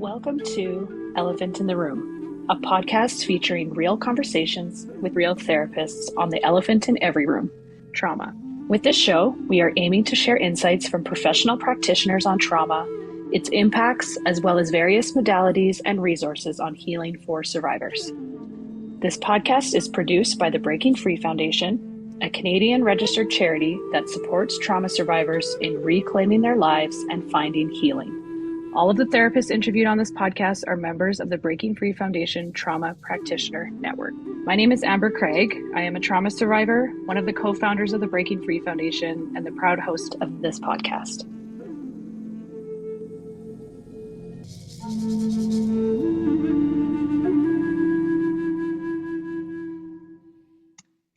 Welcome to Elephant in the Room, a podcast featuring real conversations with real therapists on the elephant in every room, trauma. With this show, we are aiming to share insights from professional practitioners on trauma, its impacts, as well as various modalities and resources on healing for survivors. This podcast is produced by the Breaking Free Foundation, a Canadian registered charity that supports trauma survivors in reclaiming their lives and finding healing. All of the therapists interviewed on this podcast are members of the Breaking Free Foundation Trauma Practitioner Network. My name is Amber Craig. I am a trauma survivor, one of the co-founders of the Breaking Free Foundation, and the proud host of this podcast.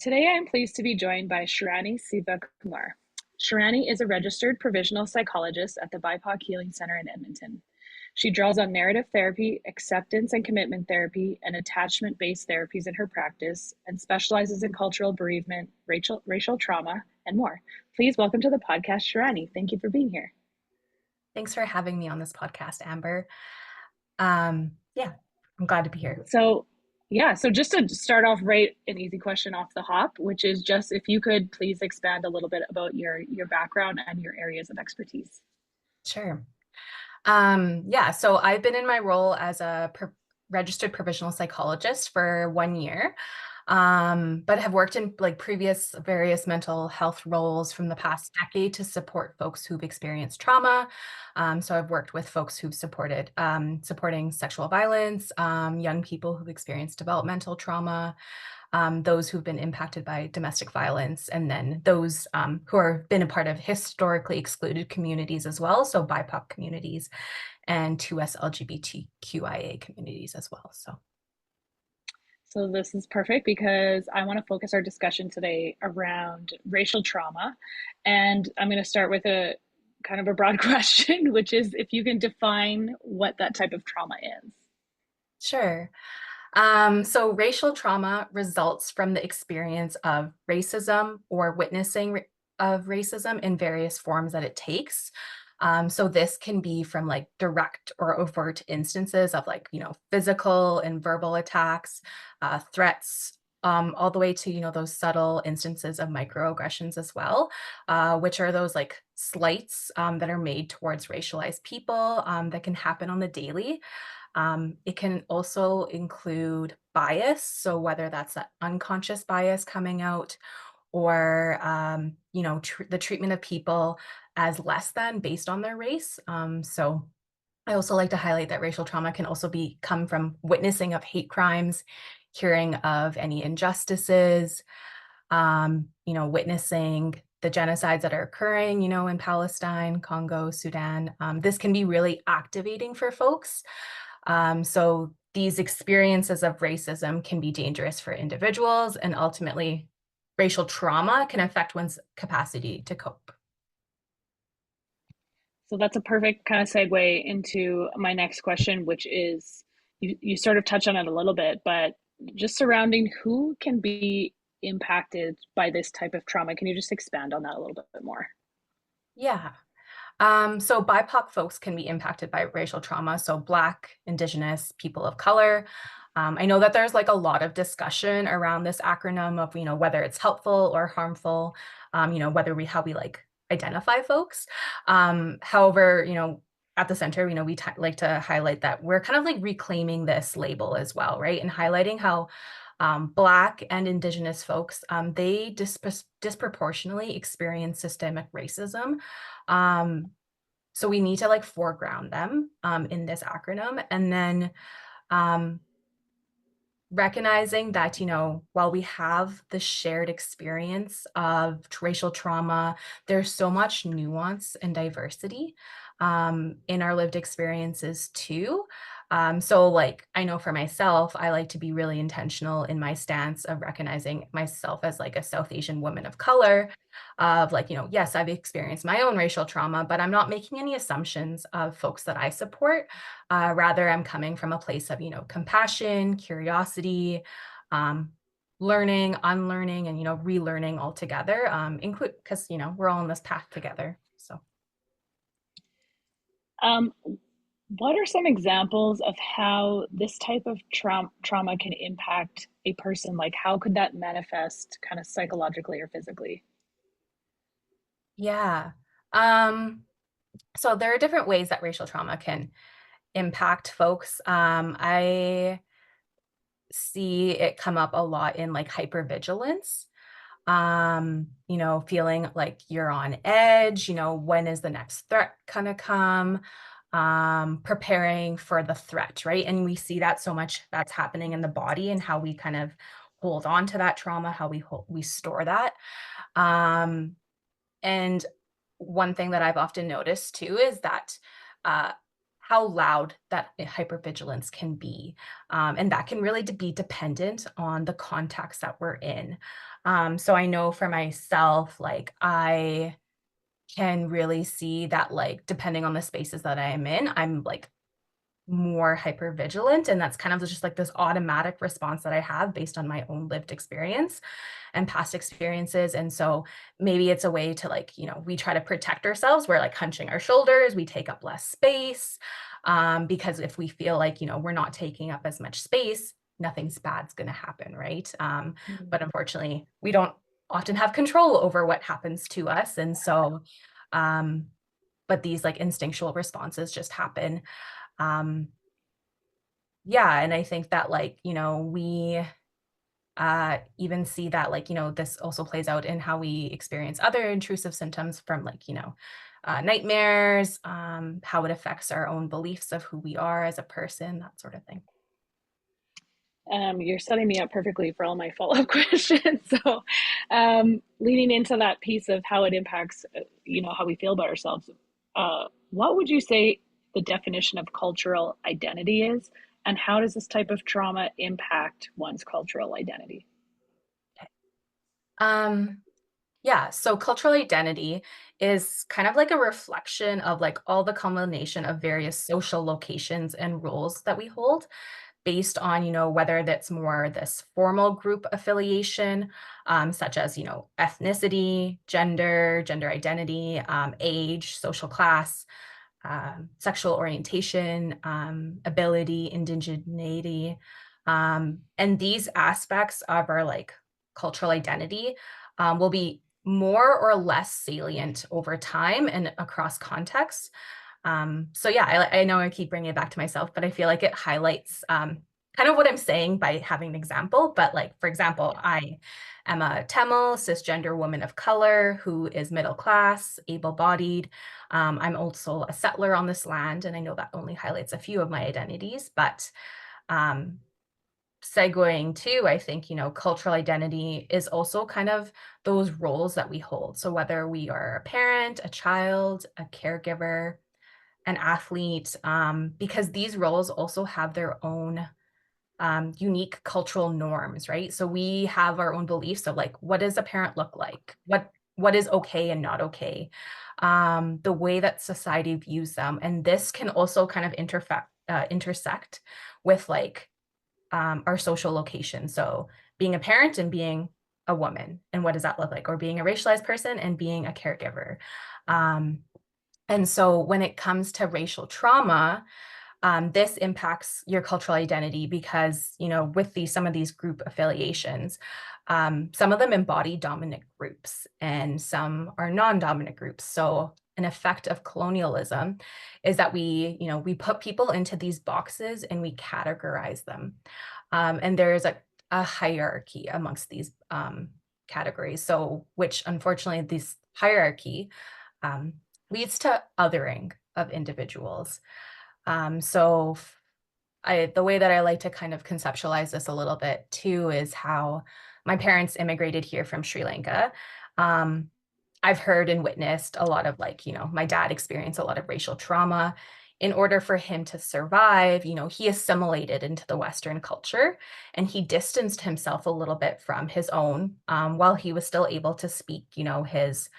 Today I am pleased to be joined by Sherani Sivakumar. Sherani is a registered provisional psychologist at the BIPOC Healing Center in Edmonton. She draws on narrative therapy, acceptance and commitment therapy, and attachment-based therapies in her practice, and specializes in cultural bereavement, racial trauma, and more. Please welcome to the podcast, Sherani. Thank you for being here. Thanks for having me on this podcast, Amber. I'm glad to be here. So just to start off, right, an easy question off the hop, which is just if you could please expand a little bit about your background and your areas of expertise. Sure. So I've been in my role as a registered provisional psychologist for 1 year, but have worked in previous various mental health roles from the past decade to support folks who've experienced trauma. So I've worked with folks who've supporting sexual violence, young people who've experienced developmental trauma, those who've been impacted by domestic violence, and then those who have been a part of historically excluded communities as well, so BIPOC communities and 2S LGBTQIA communities as well. So this is perfect because I want to focus our discussion today around racial trauma. And I'm going to start with a kind of a broad question, which is if you can define what that type of trauma is. Sure. So racial trauma results from the experience of racism or witnessing of racism in various forms that it takes. So this can be from direct or overt instances of physical and verbal attacks, threats, all the way to, those subtle instances of microaggressions as well, which are those slights that are made towards racialized people that can happen on the daily. It can also include bias. So whether that's that unconscious bias coming out or, the treatment of people as less than based on their race. So I also like to highlight that racial trauma can also come from witnessing of hate crimes, hearing of any injustices, witnessing the genocides that are occurring, in Palestine, Congo, Sudan. This can be really activating for folks. So these experiences of racism can be dangerous for individuals, and ultimately racial trauma can affect one's capacity to cope. So that's a perfect kind of segue into my next question, which is you sort of touched on it a little bit, but just surrounding who can be impacted by this type of trauma. Can you just expand on that a little bit more? Yeah. So BIPOC folks can be impacted by racial trauma. So Black, Indigenous, people of color. I know that there's a lot of discussion around this acronym of, whether it's helpful or harmful, how we identify folks. However, at the center, we like to highlight that we're kind of reclaiming this label as well, right? And highlighting how Black and Indigenous folks, they disproportionately experience systemic racism. So we need to foreground them in this acronym. And then recognizing that, while we have the shared experience of racial trauma, there's so much nuance and diversity in our lived experiences too. So I know for myself, I like to be really intentional in my stance of recognizing myself as a South Asian woman of color of yes, I've experienced my own racial trauma, but I'm not making any assumptions of folks that I support. Rather, I'm coming from a place of, compassion, curiosity, learning, unlearning, and, relearning all together, because, we're all on this path together. So. What are some examples of how this type of trauma can impact a person? Like, how could that manifest kind of psychologically or physically? Yeah. So there are different ways that racial trauma can impact folks. I see it come up a lot in like hypervigilance. Feeling like you're on edge, when is the next threat gonna come? Preparing for the threat, right? And we see that so much that's happening in the body and how we kind of hold on to that trauma, how we store that. Um, and one thing that I've often noticed too is that uh, how loud that hypervigilance can be. And that can really be dependent on the context that we're in. So I know for myself, like I can really see that, like, depending on the spaces that I am in, I'm like more hyper vigilant, and that's kind of just like this automatic response that I have based on my own lived experience and past experiences. And so maybe it's a way to, like, we try to protect ourselves. We're like hunching our shoulders, we take up less space, because if we feel like, we're not taking up as much space, nothing's bad's going to happen, right? But Mm. unfortunately we don't often have control over what happens to us. And so um but these like instinctual responses just happen. um yeah, and I think that, like, we even see that, like, this also plays out in how we experience other intrusive symptoms from, like, nightmares, how it affects our own beliefs of who we are as a person, that sort of thing. You're setting me up perfectly for all my follow-up questions. So, leading into that piece of how it impacts, how we feel about ourselves, what would you say the definition of cultural identity is, and how does this type of trauma impact one's cultural identity? um yeah, so cultural identity is kind of like a reflection of like all the combination of various social locations and roles that we hold, based on, whether that's more this formal group affiliation, such as, ethnicity, gender identity, age, social class, sexual orientation, ability, indigeneity. And these aspects of our like cultural identity will be more or less salient over time and across contexts. So yeah, I know I keep bringing it back to myself, but I feel like it highlights kind of what I'm saying by having an example. But like, for example, I am a Tamil cisgender woman of color who is middle class, able-bodied. I'm also a settler on this land, and I know that only highlights a few of my identities, but um, segueing too, I think, cultural identity is also kind of those roles that we hold. So whether we are a parent, a child, a caregiver, an athlete, because these roles also have their own unique cultural norms, right? So we have our own beliefs of like, what does a parent look like? What is okay and not okay? The way that society views them, and this can also kind of intersect with like our social location. So being a parent and being a woman, and what does that look like? Or being a racialized person and being a caregiver. Um, and so when it comes to racial trauma, this impacts your cultural identity because, with some of these group affiliations, some of them embody dominant groups and some are non-dominant groups. So an effect of colonialism is that we put people into these boxes and we categorize them. And there's a hierarchy amongst these categories. So, which unfortunately, this hierarchy um, leads to othering of individuals. So the way that I like to kind of conceptualize this a little bit too is how my parents immigrated here from Sri Lanka. Um, I've heard and witnessed a lot of, like, my dad experienced a lot of racial trauma. In order for him to survive, he assimilated into the Western culture and he distanced himself a little bit from his own, while he was still able to speak, his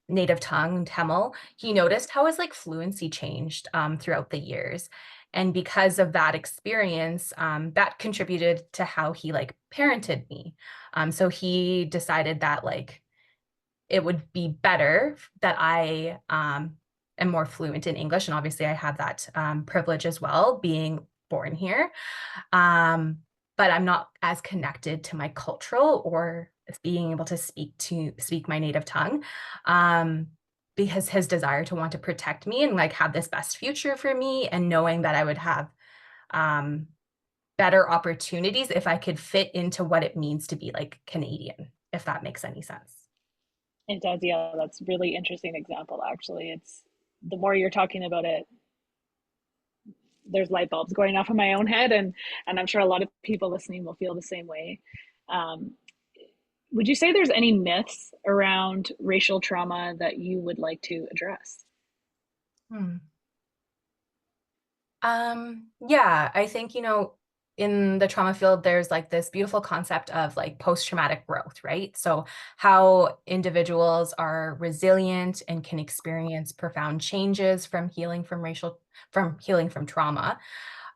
native tongue, Tamil. He noticed how his like fluency changed throughout the years. And because of that experience, that contributed to how he like parented me. So he decided that like it would be better that I am more fluent in English. And obviously I have that privilege as well, being born here. Um, but I'm not as connected to my cultural or being able to speak my native tongue. Um, because his desire to want to protect me and like have this best future for me, and knowing that I would have um, better opportunities if I could fit into what it means to be like Canadian, if that makes any sense. It does, yeah. That's a really interesting example, actually. It's the more you're talking about it, there's light bulbs going off in my own head, and I'm sure a lot of people listening will feel the same way. Um, would you say there's any myths around racial trauma that you would like to address? Hmm. Yeah, I think, in the trauma field, there's like this beautiful concept of like post-traumatic growth, right? So how individuals are resilient and can experience profound changes from healing from trauma.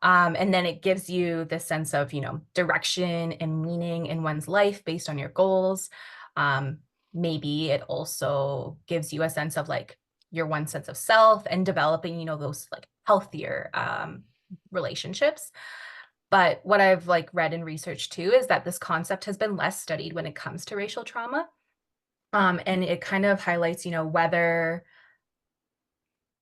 And then it gives you this sense of, direction and meaning in one's life based on your goals. Um, Maybe it also gives you a sense of like your one sense of self and developing, those like healthier relationships. But what I've like read and researched too is that this concept has been less studied when it comes to racial trauma. And it kind of highlights, whether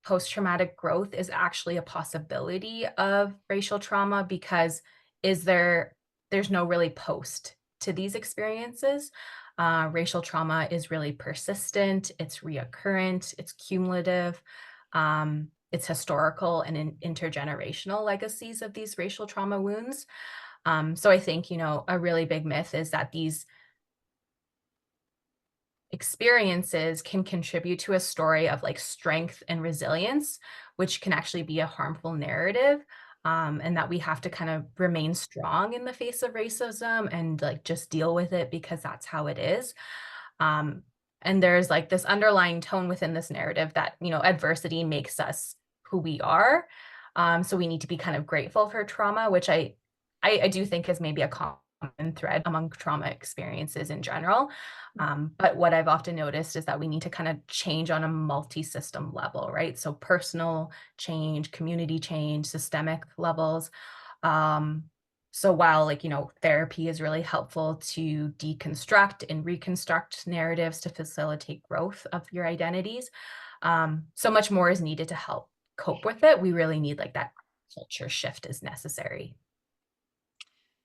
post-traumatic growth is actually a possibility of racial trauma, because is there's no really post to these experiences. Racial trauma is really persistent, it's reoccurrent, it's cumulative, it's historical and intergenerational legacies of these racial trauma wounds. So I think, a really big myth is that these experiences can contribute to a story of like strength and resilience, which can actually be a harmful narrative. And that we have to kind of remain strong in the face of racism and like just deal with it because that's how it is. Um, and there's like this underlying tone within this narrative that, adversity makes us who we are. So we need to be kind of grateful for trauma, which I do think is maybe a common thread among trauma experiences in general. But what I've often noticed is that we need to kind of change on a multi-system level, right? So personal change, community change, systemic levels. Um, so while like, therapy is really helpful to deconstruct and reconstruct narratives to facilitate growth of your identities, so much more is needed to help cope with it. We really need like that culture shift is necessary.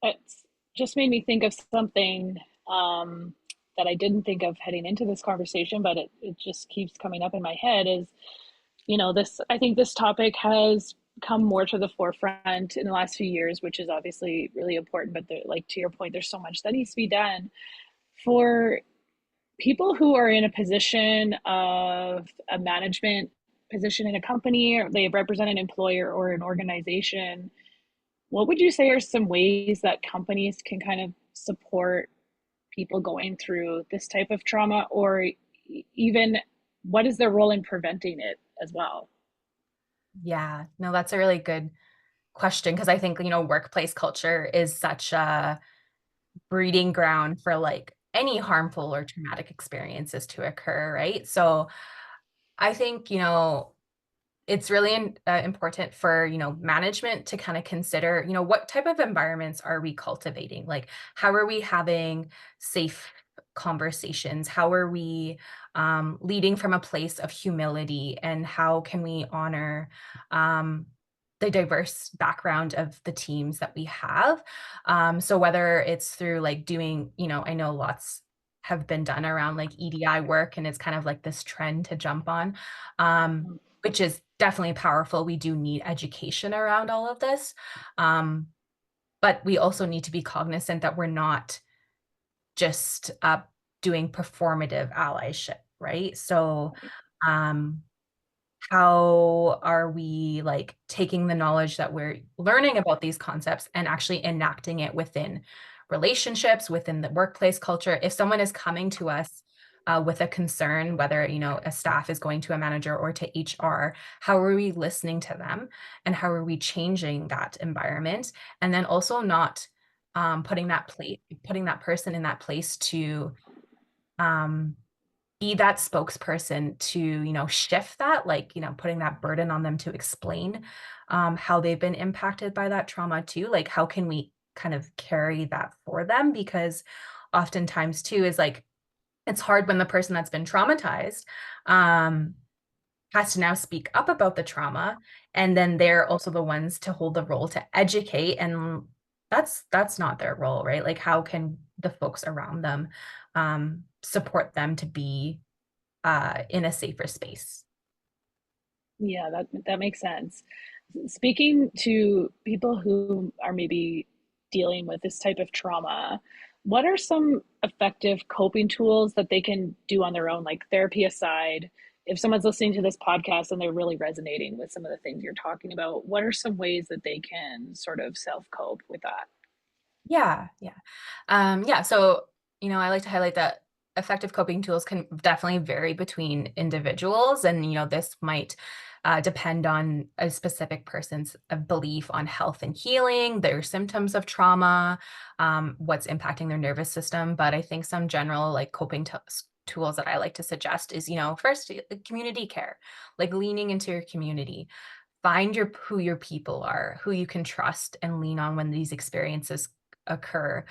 It's just made me think of something um, that I didn't think of heading into this conversation, but it just keeps coming up in my head is, this, I think this topic has come more to the forefront in the last few years, which is obviously really important. But like to your point, there's so much that needs to be done for people who are in a position of a management position in a company, or they represent an employer or an organization. What would you say are some ways that companies can kind of support people going through this type of trauma, or even what is their role in preventing it as well? Yeah, no, that's a really good question, because I think, workplace culture is such a breeding ground for like any harmful or traumatic experiences to occur, right? So I think, it's really important for, management to kind of consider, what type of environments are we cultivating? Like, how are we having safe conversations? How are we leading from a place of humility? And how can we honor um, the diverse background of the teams that we have? So whether it's through like doing, I know lots have been done around like EDI work, and it's kind of like this trend to jump on. Which is definitely powerful. We do need education around all of this. Um, but we also need to be cognizant that we're not just doing performative allyship, right? So, um, how are we like taking the knowledge that we're learning about these concepts and actually enacting it within relationships, within the workplace culture? If someone is coming to us with a concern, whether a staff is going to a manager or to HR, how are we listening to them, and how are we changing that environment? And then also not putting that person in that place to um, be that spokesperson to, shift that, like, putting that burden on them to explain how they've been impacted by that trauma too. Like, how can we kind of carry that for them? Because oftentimes too is like, it's hard when the person that's been traumatized um, has to now speak up about the trauma, and then they're also the ones to hold the role to educate, and that's not their role, right? Like, how can the folks around them support them to be in a safer space? Yeah, that makes sense. Speaking to people who are maybe dealing with this type of trauma, what are some effective coping tools that they can do on their own, like therapy aside? If someone's listening to this podcast and they're really resonating with some of the things you're talking about, what are some ways that they can sort of self cope with that? Yeah, yeah. Yeah, so, I like to highlight that effective coping tools can definitely vary between individuals. And, this might depend on a specific person's belief on health and healing, their symptoms of trauma, what's impacting their nervous system. But I think some general like coping tools that I like to suggest is, first, community care, like leaning into your community. Find who your people are, who you can trust and lean on when these experiences occur.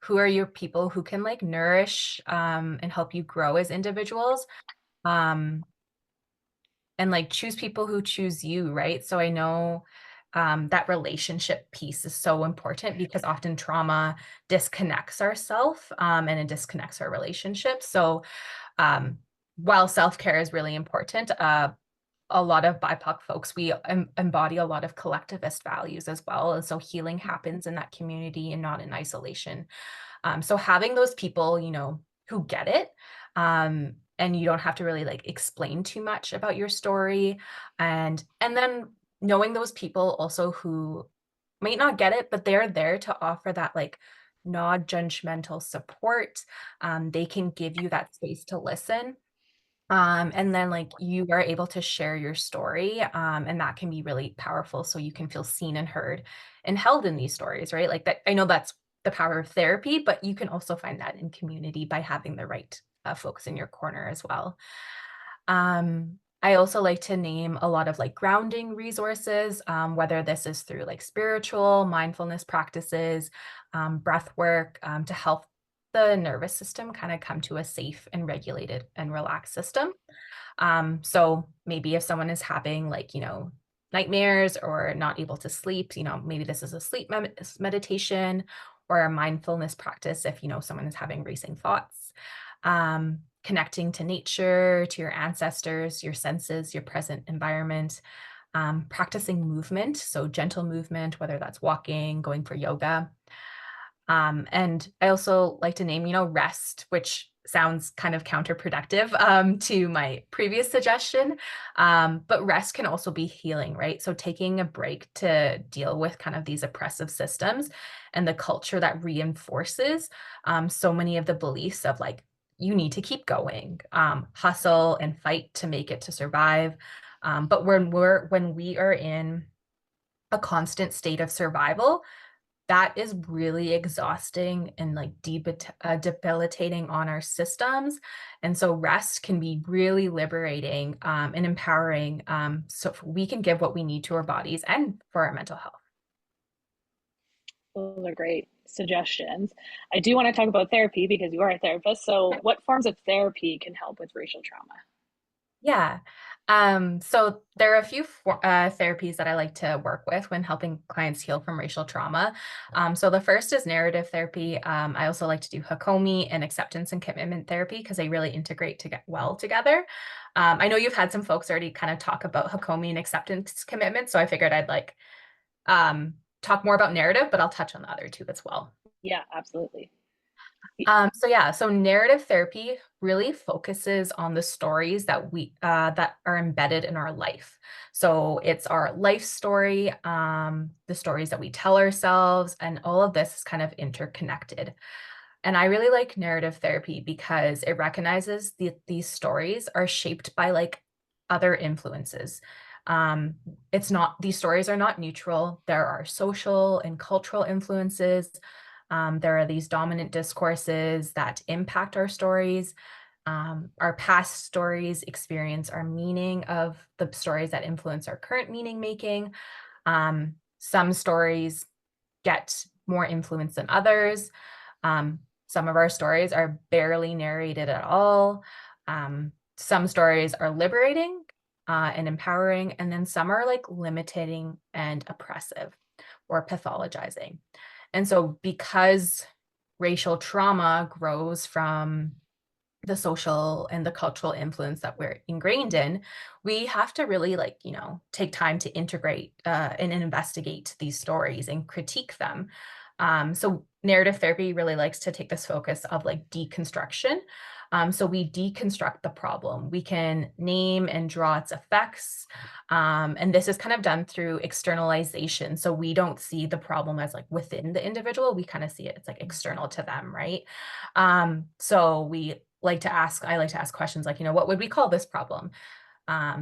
Who are your people who can like nourish and help you grow as individuals? Um, and like choose people who choose you, right? So I know that relationship piece is so important because often trauma disconnects ourselves and it disconnects our relationships. So um, while self-care is really important, a lot of BIPOC folks, we embody a lot of collectivist values as well. And so healing happens in that community and not in isolation. So having those people, who get it, and you don't have to really like explain too much about your story. And then knowing those people also who might not get it, but they're there to offer that like non-judgmental support. They can give you that space to listen, and then like you are able to share your story, and that can be really powerful. So you can feel seen and heard and held in these stories, right? Like that, I know that's the power of therapy, but you can also find that in community by having the right folks in your corner as well. I also like to name a lot of like grounding resources, whether this is through like spiritual mindfulness practices, breath work, to help the nervous system kind of come to a safe and regulated and relaxed system. So maybe if someone is having like, nightmares or not able to sleep, maybe this is a sleep meditation or a mindfulness practice if, someone is having racing thoughts. Connecting to nature, to your ancestors, your senses, your present environment, practicing movement, so gentle movement, whether that's walking, going for yoga. And I also like to name, rest, which sounds kind of counterproductive to my previous suggestion. But rest can also be healing, right? So taking a break to deal with kind of these oppressive systems and the culture that reinforces so many of the beliefs of like, you need to keep going, hustle and fight to make it to survive. But when we are in a constant state of survival, that is really exhausting and like debilitating on our systems. And so rest can be really liberating and empowering, so we can give what we need to our bodies and for our mental health. Those are great suggestions. I do want to talk about therapy because you are a therapist. So, what forms of therapy can help with racial trauma? Yeah. So there are a few therapies that I like to work with when helping clients heal from racial trauma. So the first is narrative therapy. I also like to do Hakomi and acceptance and commitment therapy because they really integrate to get well together. I know you've had some folks already kind of talk about Hakomi and acceptance commitment, so I figured I'd like talk more about narrative, but I'll touch on the other two as well. Yeah, absolutely. So narrative therapy really focuses on the stories that are embedded in our life. So it's our life story, the stories that we tell ourselves, and all of this is kind of interconnected. And I really like narrative therapy because it recognizes these stories are shaped by like other influences. Um, these stories are not neutral. There are social and cultural influences. There are these dominant discourses that impact our stories. Our past stories experience our meaning of the stories that influence our current meaning making. Some stories get more influence than others. Some of our stories are barely narrated at all. Some stories are liberating and empowering, and then some are like limiting and oppressive or pathologizing. And so because racial trauma grows from the social and the cultural influence that we're ingrained in, we have to really take time to integrate and investigate these stories and critique them. So narrative therapy really likes to take this focus of like deconstruction. So we deconstruct the problem. We can name and draw its effects. And this is kind of done through externalization. So we don't see the problem as like within the individual. We kind of see it's like external to them, right? So I like to ask questions like, what would we call this problem?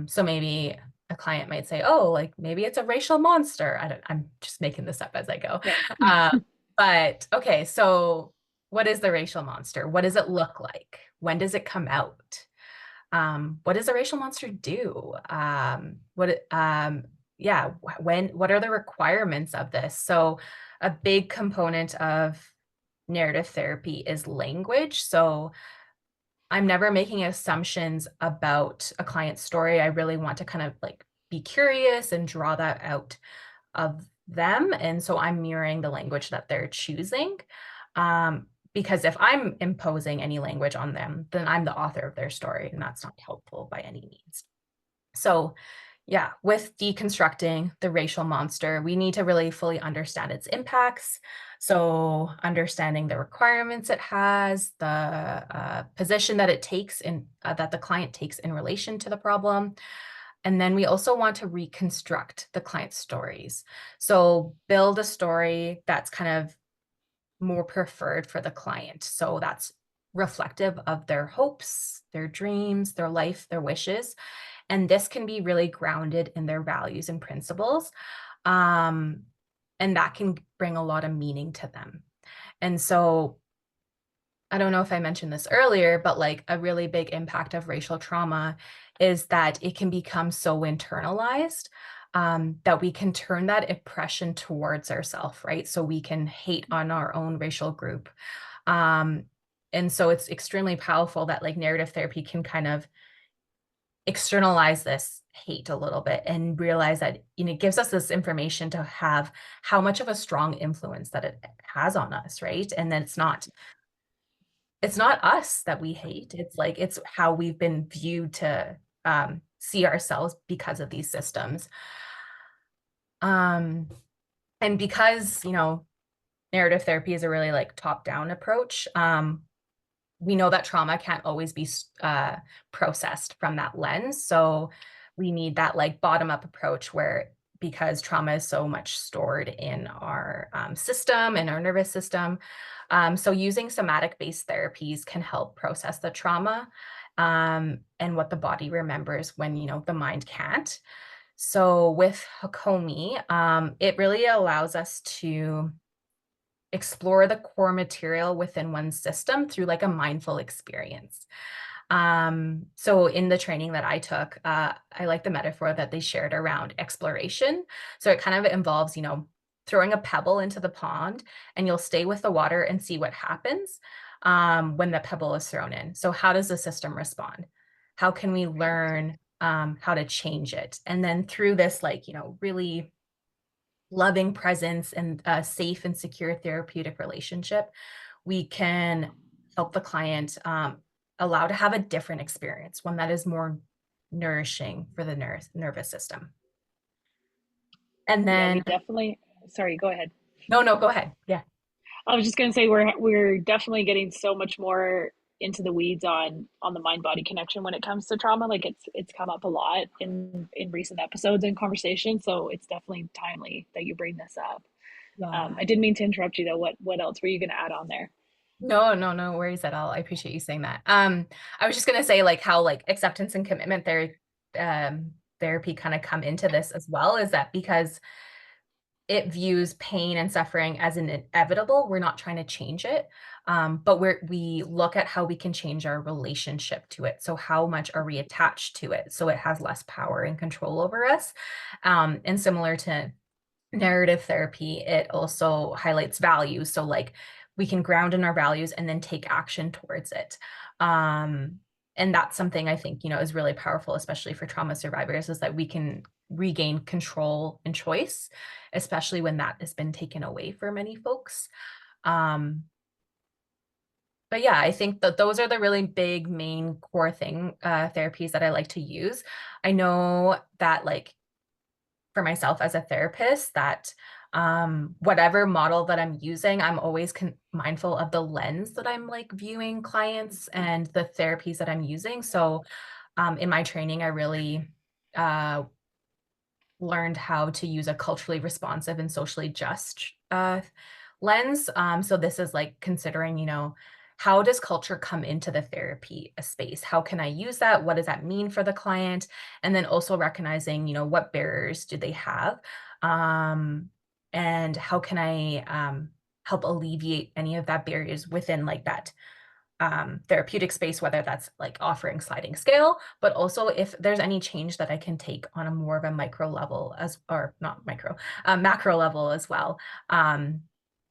So maybe a client might say, oh, like maybe it's a racial monster. I'm just making this up as I go. Yeah. But okay, so what is the racial monster? What does it look like? When does it come out? What does a racial monster do? What are the requirements of this? So a big component of narrative therapy is language. So I'm never making assumptions about a client's story. I really want to kind of like be curious and draw that out of them. And so I'm mirroring the language that they're choosing. Because if I'm imposing any language on them, then I'm the author of their story, and that's not helpful by any means. So yeah, with deconstructing the racial monster, we need to really fully understand its impacts. So understanding the requirements it has, the position that it takes in that the client takes in relation to the problem. And then we also want to reconstruct the client's stories. So build a story that's kind of more preferred for the client. So that's reflective of their hopes, their dreams, their life, their wishes. And this can be really grounded in their values and principles. And that can bring a lot of meaning to them. And so I don't know if I mentioned this earlier, but like a really big impact of racial trauma is that it can become so internalized that we can turn that oppression towards ourselves, right? So we can hate on our own racial group. And so it's extremely powerful that like narrative therapy can kind of externalize this hate a little bit and realize that it gives us this information to have how much of a strong influence that it has on us, right? And then it's not us that we hate. It's like it's how we've been viewed to see ourselves because of these systems. And because narrative therapy is a really like top-down approach, we know that trauma can't always be processed from that lens. So we need that like bottom-up approach where, because trauma is so much stored in our system and our nervous system. So using somatic-based therapies can help process the trauma and what the body remembers when, the mind can't. So with Hakomi, it really allows us to explore the core material within one's system through like a mindful experience. So in the training that I took, I like the metaphor that they shared around exploration. So it kind of involves, throwing a pebble into the pond, and you'll stay with the water and see what happens when the pebble is thrown in. So how does the system respond? How can we learn how to change it? And then through this, really loving presence and a safe and secure therapeutic relationship, we can help the client allow to have a different experience, one that is more nourishing for the nervous system. And Yeah, we then, definitely. Sorry, go ahead. no, go ahead. Yeah. I was just going to say we're definitely getting so much more into the weeds on the mind body connection when it comes to trauma. Like it's come up a lot in recent episodes and conversations, so it's definitely timely that you bring this up. Yeah. I didn't mean to interrupt you though. What else were you going to add on there? No worries at all. I appreciate you saying that. I was just gonna say like how like acceptance and commitment therapy kind of come into this as well, is that because it views pain and suffering as inevitable. We're not trying to change it. but we look at how we can change our relationship to it. So how much are we attached to it so it has less power and control over us? And similar to narrative therapy, it also highlights values. So like we can ground in our values and then take action towards it. And that's something I think, is really powerful, especially for trauma survivors, is that we can regain control and choice, especially when that has been taken away for many folks. But yeah, I think that those are the really big main core therapies that I like to use. I know that like for myself as a therapist that whatever model that I'm using, I'm always mindful of the lens that I'm like viewing clients and the therapies that I'm using. So in my training, I really learned how to use a culturally responsive and socially just lens. So this is like considering, how does culture come into the therapy space? How can I use that? What does that mean for the client? And then also recognizing, what barriers do they have? And how can I help alleviate any of that barriers within like that therapeutic space, whether that's like offering sliding scale, but also if there's any change that I can take on a more of a micro level or not micro, macro level as well.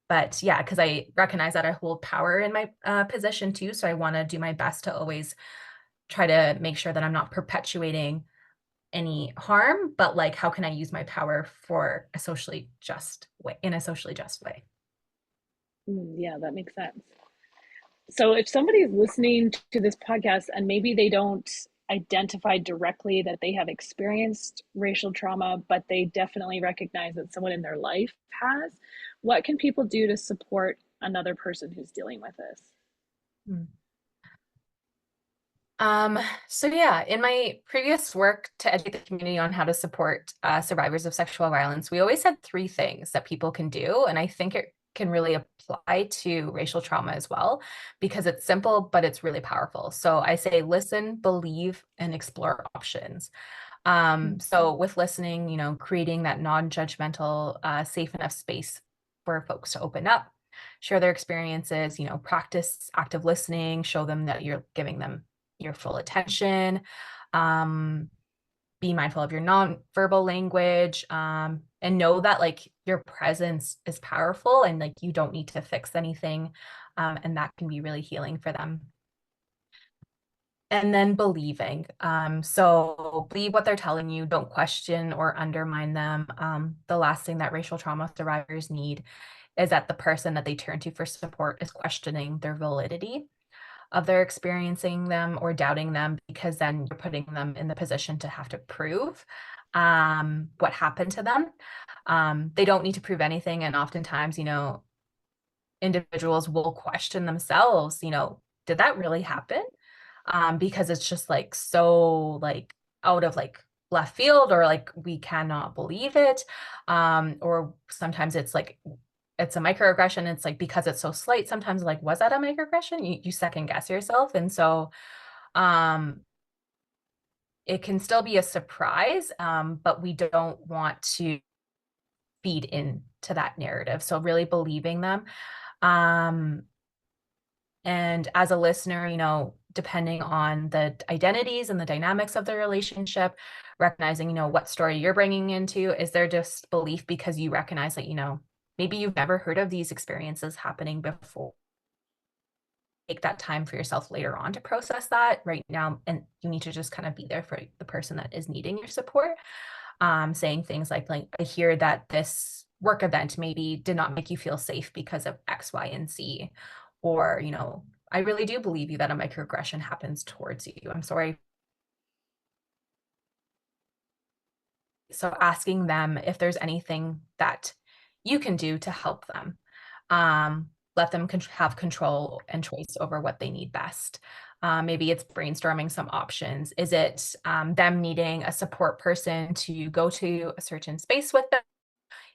But yeah, because I recognize that I hold power in my position too. So I want to do my best to always try to make sure that I'm not perpetuating any harm, but like, how can I use my power for a socially just way, in a socially just way? Yeah, that makes sense. So if somebody is listening to this podcast and maybe they don't identify directly that they have experienced racial trauma, but they definitely recognize that someone in their life has, what can people do to support another person who's dealing with this? Hmm. So yeah, in my previous work to educate the community on how to support survivors of sexual violence, we always had three things that people can do. And I think it can really apply to racial trauma as well, because it's simple, but it's really powerful. So I say listen, believe, and explore options. So with listening, creating that non-judgmental, safe enough space for folks to open up, share their experiences, practice active listening, show them that you're giving them your full attention. Um, be mindful of your nonverbal language, and know that like your presence is powerful and like you don't need to fix anything. And that can be really healing for them. And then believing. So believe what they're telling you, don't question or undermine them. The last thing that racial trauma survivors need is that the person that they turn to for support is questioning their validity of their experiencing them or doubting them, because then you're putting them in the position to have to prove what happened to them. They don't need to prove anything. And oftentimes, individuals will question themselves, did that really happen? Because it's just like so like out of like left field, or like we cannot believe it. Or sometimes it's like it's a microaggression. It's like because it's so slight, sometimes like, was that a microaggression? You second guess yourself. And so um it can still be a surprise, but we don't want to feed into that narrative. So really believing them. Um And as a listener, depending on the identities and the dynamics of the relationship, recognizing, what story you're bringing into, is there just belief because you recognize that, maybe you've never heard of these experiences happening before. Take that time for yourself later on to process that right now. And you need to just kind of be there for the person that is needing your support. Saying things like, I hear that this work event maybe did not make you feel safe because of X, Y, and Z. Or, I really do believe you that a microaggression happens towards you. I'm sorry. So asking them if there's anything that you can do to help them. Let them have control and choice over what they need best. Maybe it's brainstorming some options. Is it them needing a support person to go to a certain space with them?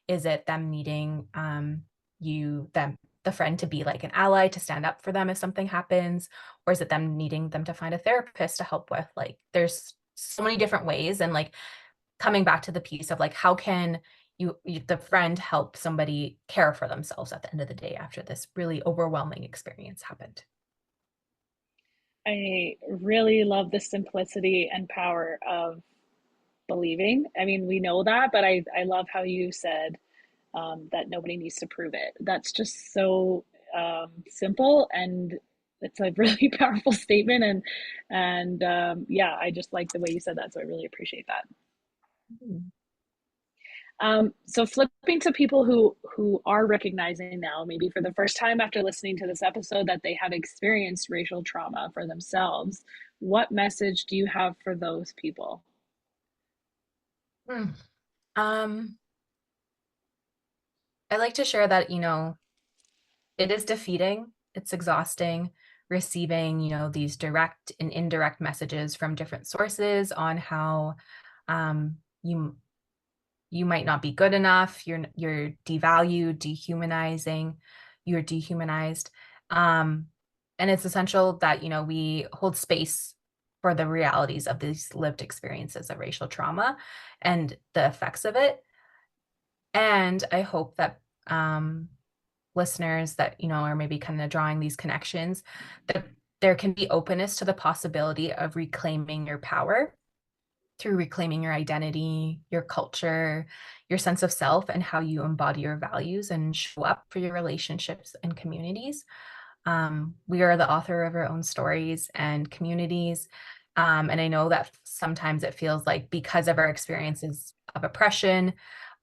Is it them needing the friend to be like an ally to stand up for them if something happens? Or is it them needing them to find a therapist to help with? Like there's so many different ways. And like coming back to the piece of like, how can the friend help somebody care for themselves at the end of the day after this really overwhelming experience happened. I really love the simplicity and power of believing. I mean, we know that, but I love how you said that nobody needs to prove it. That's just so simple, and it's a really powerful statement. And yeah, I just like the way you said that, so I really appreciate that. Mm. So flipping to people who are recognizing now, maybe for the first time after listening to this episode, that they have experienced racial trauma for themselves, what message do you have for those people? Mm. Um, I like to share that, it is defeating, it's exhausting receiving, these direct and indirect messages from different sources on how you might not be good enough, you're devalued, dehumanizing, you're dehumanized. Um, and it's essential that, we hold space for the realities of these lived experiences of racial trauma and the effects of it. And I hope that listeners that, are maybe kind of drawing these connections, that there can be openness to the possibility of reclaiming your power through reclaiming your identity, your culture, your sense of self, and how you embody your values and show up for your relationships and communities. We are the author of our own stories and communities. And I know that sometimes it feels like because of our experiences of oppression,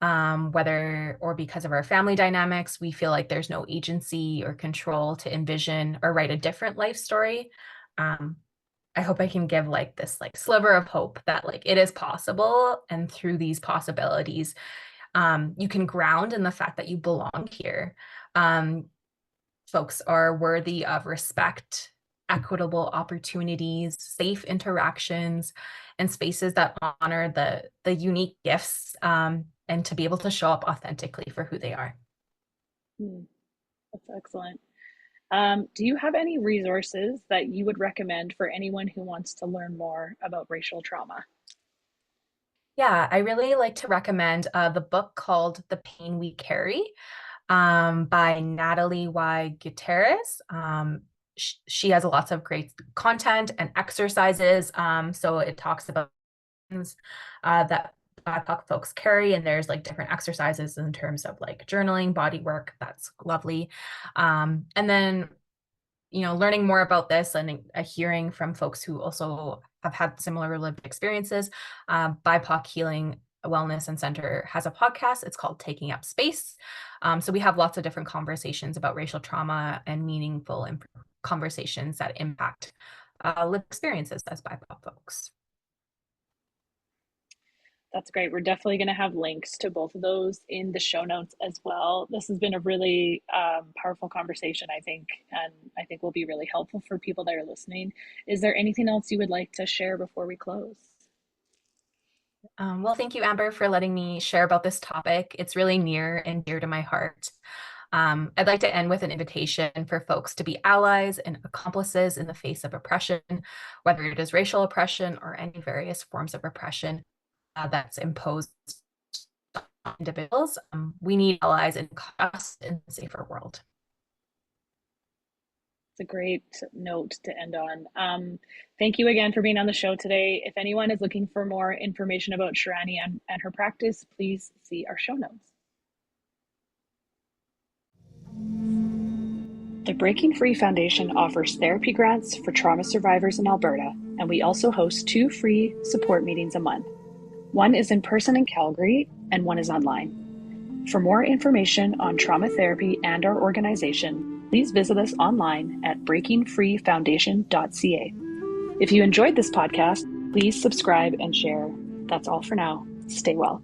whether or because of our family dynamics, we feel like there's no agency or control to envision or write a different life story. Um, I hope I can give like this like sliver of hope that like it is possible, and through these possibilities, you can ground in the fact that you belong here. Um, Folks are worthy of respect, equitable opportunities, safe interactions, and spaces that honor the unique gifts, and to be able to show up authentically for who they are. Hmm, that's excellent. Do you have any resources that you would recommend for anyone who wants to learn more about racial trauma? Yeah, I really like to recommend the book called The Pain We Carry, by Natalie Y. Gutierrez. She has lots of great content and exercises. So it talks about things that BIPOC folks carry, and there's like different exercises in terms of like journaling, body work. That's lovely. And then learning more about this and hearing from folks who also have had similar lived experiences. BIPOC Healing Wellness and Center has a podcast. It's called Taking Up Space. So we have lots of different conversations about racial trauma and meaningful conversations that impact lived experiences as BIPOC folks. That's great. We're definitely going to have links to both of those in the show notes as well. This has been a really powerful conversation, I think, and I think will be really helpful for people that are listening. Is there anything else you would like to share before we close? Well, thank you, Amber, for letting me share about this topic. It's really near and dear to my heart. I'd like to end with an invitation for folks to be allies and accomplices in the face of oppression, whether it is racial oppression or any various forms of oppression that's imposed on individuals. We need allies and us in a safer world. It's a great note to end on. Thank you again for being on the show today. If anyone is looking for more information about Sherani and her practice, please see our show notes. The Breaking Free Foundation offers therapy grants for trauma survivors in Alberta, and we also host 2 free support meetings a month. One is in person in Calgary, and one is online. For more information on trauma therapy and our organization, please visit us online at breakingfreefoundation.ca. If you enjoyed this podcast, please subscribe and share. That's all for now. Stay well.